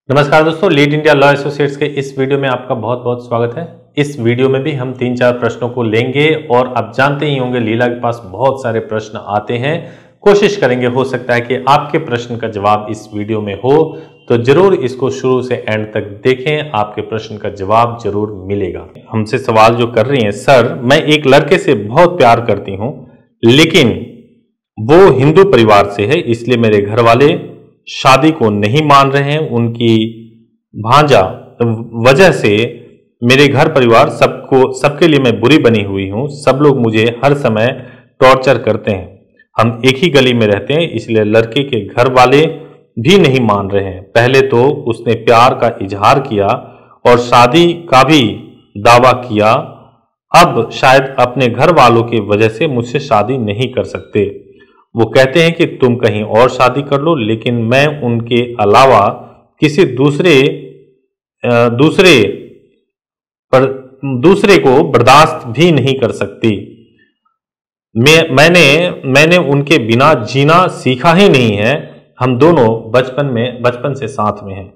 नमस्कार दोस्तों, lead India law associates के इस वीडियो में आपका बहुत बहुत स्वागत है। इस वीडियो में भी हम 3-4 प्रश्नों को लेंगे और आप जानते ही होंगे लीला के पास बहुत सारे प्रश्न आते हैं। कोशिश करेंगे, हो सकता है कि आपके प्रश्न का जवाब इस वीडियो में हो, तो जरूर इसको शुरू से एंड तक देखें, आपके प्रश्न का जवाब जरूर मिलेगा। हमसे सवाल जो कर रही हैं, सर मैं एक लड़के से बहुत प्यार करती हूँ लेकिन वो हिंदू परिवार से है, इसलिए मेरे घर वाले शादी को नहीं मान रहे हैं। उनकी भांजा वजह से मेरे घर परिवार सबके लिए मैं बुरी बनी हुई हूं। सब लोग मुझे हर समय टॉर्चर करते हैं। हम एक ही गली में रहते हैं, इसलिए लड़के के घर वाले भी नहीं मान रहे हैं। पहले तो उसने प्यार का इजहार किया और शादी का भी दावा किया। अब शायद अपने घर वालों की वजह से मुझसे शादी नहीं कर सकते। वो कहते हैं कि तुम कहीं और शादी कर लो, लेकिन मैं उनके अलावा किसी दूसरे को बर्दाश्त भी नहीं कर सकती। मैंने उनके बिना जीना सीखा ही नहीं है। हम दोनों बचपन से साथ में हैं।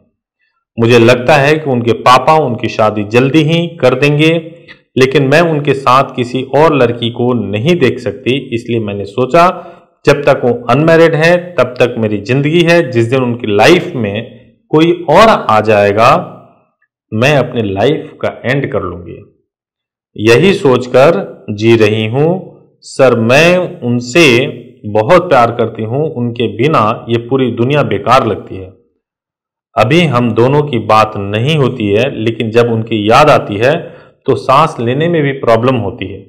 मुझे लगता है कि उनके पापा उनकी शादी जल्दी ही कर देंगे, लेकिन मैं उनके साथ किसी और लड़की को नहीं देख सकती। इसलिए मैंने सोचा जब तक वो अनमैरिड है तब तक मेरी जिंदगी है। जिस दिन उनकी लाइफ में कोई और आ जाएगा मैं अपने लाइफ का एंड कर लूंगी। यही सोचकर जी रही हूं। सर मैं उनसे बहुत प्यार करती हूं, उनके बिना ये पूरी दुनिया बेकार लगती है। अभी हम दोनों की बात नहीं होती है, लेकिन जब उनकी याद आती है तो सांस लेने में भी प्रॉब्लम होती है।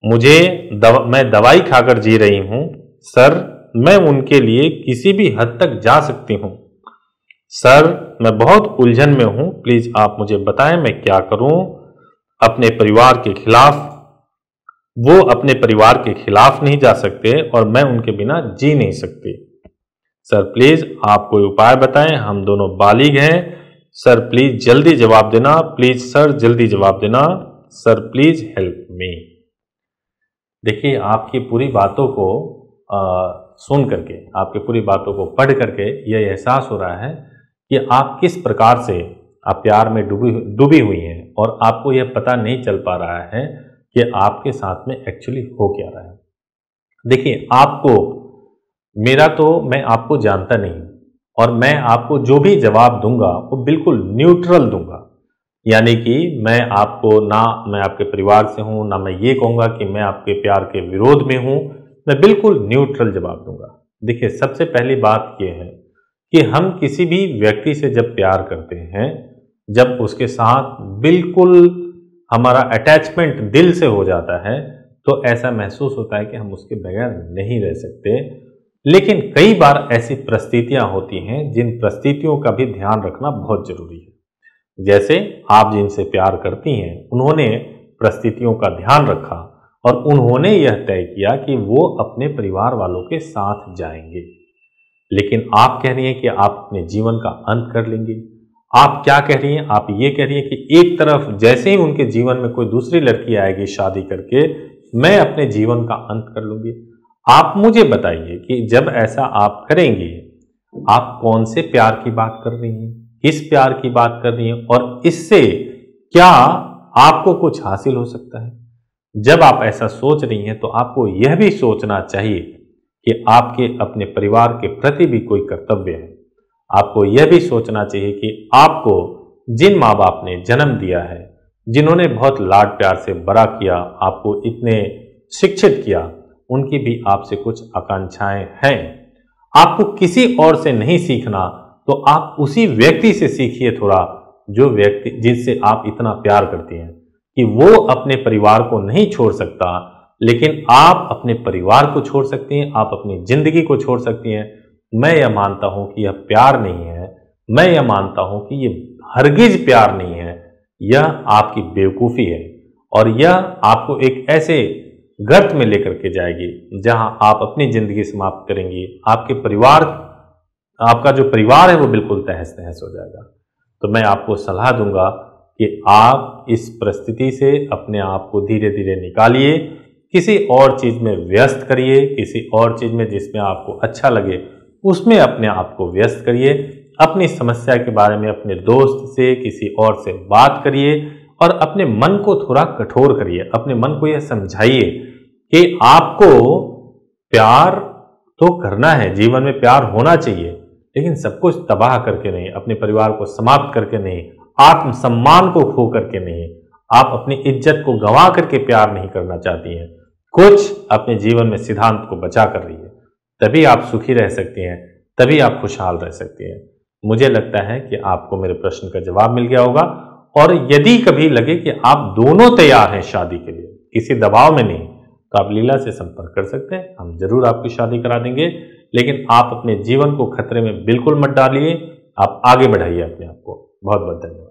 मैं दवाई खाकर जी रही हूं। सर मैं उनके लिए किसी भी हद तक जा सकती हूं। सर मैं बहुत उलझन में हूं, प्लीज आप मुझे बताएं मैं क्या करूं। अपने परिवार के खिलाफ वो अपने परिवार के खिलाफ नहीं जा सकते और मैं उनके बिना जी नहीं सकती। सर प्लीज आप कोई उपाय बताएं, हम दोनों बालिग हैं। सर प्लीज जल्दी जवाब देना, प्लीज सर जल्दी जवाब देना। Sir please help me. देखिए, आपकी पूरी बातों को सुन करके, आपकी पूरी बातों को पढ़ करके यह एहसास हो रहा है कि आप किस प्रकार से आप प्यार में डूबी हुई हैं और आपको यह पता नहीं चल पा रहा है कि आपके साथ में एक्चुअली हो क्या रहा है। देखिए, मैं आपको जानता नहीं और मैं आपको जो भी जवाब दूंगा वो बिल्कुल न्यूट्रल दूंगा। यानी कि मैं आपके परिवार से हूं, ना मैं ये कहूंगा कि मैं आपके प्यार के विरोध में हूं। मैं बिल्कुल न्यूट्रल जवाब दूंगा। देखिए, सबसे पहली बात यह है कि हम किसी भी व्यक्ति से जब प्यार करते हैं, जब उसके साथ बिल्कुल हमारा अटैचमेंट दिल से हो जाता है, तो ऐसा महसूस होता है कि हम उसके बगैर नहीं रह सकते। लेकिन कई बार ऐसी परिस्थितियां होती हैं जिन परिस्थितियों का भी ध्यान रखना बहुत जरूरी है। जैसे आप जिनसे प्यार करती हैं, उन्होंने परिस्थितियों का ध्यान रखा और उन्होंने यह तय किया कि वो अपने परिवार वालों के साथ जाएंगे। लेकिन आप कह रही हैं कि आप अपने जीवन का अंत कर लेंगे। आप क्या कह रही हैं? आप ये कह रही हैं कि एक तरफ जैसे ही उनके जीवन में कोई दूसरी लड़की आएगी शादी करके, मैं अपने जीवन का अंत कर लूंगी। आप मुझे बताइए कि जब ऐसा आप करेंगे, आप कौन से प्यार की बात कर रही हैं, किस प्यार की बात कर रही हैं और इससे क्या आपको कुछ हासिल हो सकता है? जब आप ऐसा सोच रही हैं तो आपको यह भी सोचना चाहिए कि आपके अपने परिवार के प्रति भी कोई कर्तव्य है। आपको यह भी सोचना चाहिए कि आपको जिन माँ बाप ने जन्म दिया है, जिन्होंने बहुत लाड प्यार से बड़ा किया, आपको इतने शिक्षित किया, उनकी भी आपसे कुछ आकांक्षाएं हैं। आपको किसी और से नहीं सीखना, तो आप उसी व्यक्ति से सीखिए थोड़ा, जो व्यक्ति जिससे आप इतना प्यार करती हैं कि वो अपने परिवार को नहीं छोड़ सकता, लेकिन आप अपने परिवार को छोड़ सकती हैं, आप अपनी जिंदगी को छोड़ सकती हैं। मैं यह मानता हूं कि यह प्यार नहीं है। मैं यह मानता हूं कि यह हरगिज प्यार नहीं है। यह आपकी बेवकूफ़ी है और यह आपको एक ऐसे गर्त में लेकर के जाएगी जहां आप अपनी जिंदगी समाप्त करेंगी। आपका जो परिवार है वो बिल्कुल तहस नहस हो जाएगा। तो मैं आपको सलाह दूंगा कि आप इस परिस्थिति से अपने आप को धीरे धीरे निकालिए, किसी और चीज़ में व्यस्त करिए, किसी और चीज़ में जिसमें आपको अच्छा लगे उसमें अपने आप को व्यस्त करिए। अपनी समस्या के बारे में अपने दोस्त से, किसी और से बात करिए और अपने मन को थोड़ा कठोर करिए। अपने मन को यह समझाइए कि आपको प्यार तो करना है, जीवन में प्यार होना चाहिए, लेकिन सब कुछ तबाह करके नहीं, अपने परिवार को समाप्त करके नहीं, आत्मसम्मान को खो करके नहीं, आप अपनी इज्जत को गंवा करके प्यार नहीं करना चाहती हैं। कुछ अपने जीवन में सिद्धांत को बचा कर रही है, तभी आप सुखी रह सकती हैं, तभी आप खुशहाल रह सकती हैं। मुझे लगता है कि आपको मेरे प्रश्न का जवाब मिल गया होगा, और यदि कभी लगे कि आप दोनों तैयार हैं शादी के लिए, किसी दबाव में नहीं, तो आप लीला से संपर्क कर सकते हैं। हम जरूर आपकी शादी करा देंगे, लेकिन आप अपने जीवन को खतरे में बिल्कुल मत डालिए। आप आगे बढ़ाइए अपने आप को। बहुत बहुत धन्यवाद।